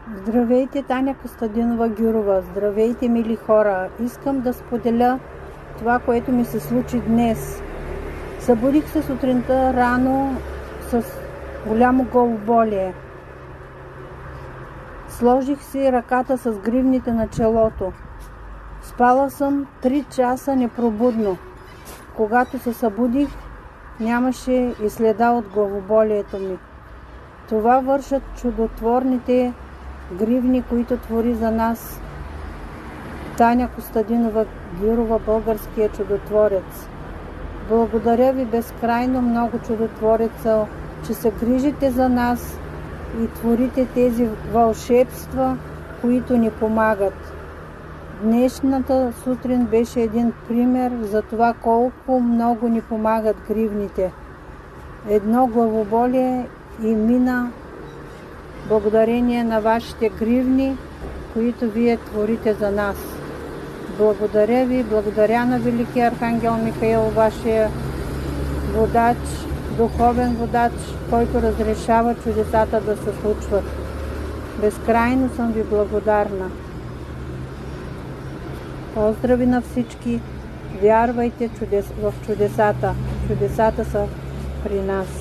Здравейте, Таня Костадинова Гюрова. Здравейте, мили хора. Искам да споделя това, което ми се случи днес. Събудих се сутринта рано с голямо главоболие. Сложих си ръката с гривните на челото. Спала съм 3 часа непробудно. Когато се събудих, нямаше и следа от главоболието ми. Това вършат чудотворните гривни, които твори за нас Таня Костадинова Гюрова, българския чудотворец. Благодаря ви безкрайно много, чудотвореца, че се грижите за нас и творите тези вълшебства, които ни помагат. Днешната сутрин беше един пример за това колко много ни помагат гривните. Едно главоболие и мина благодарение на вашите гривни, които вие творите за нас. Благодаря ви, благодаря на Великия Архангел Михаил, вашия водач, духовен водач, който разрешава чудесата да се случват. Безкрайно съм ви благодарна. Поздрави на всички! Вярвайте в чудесата. Чудесата са при нас.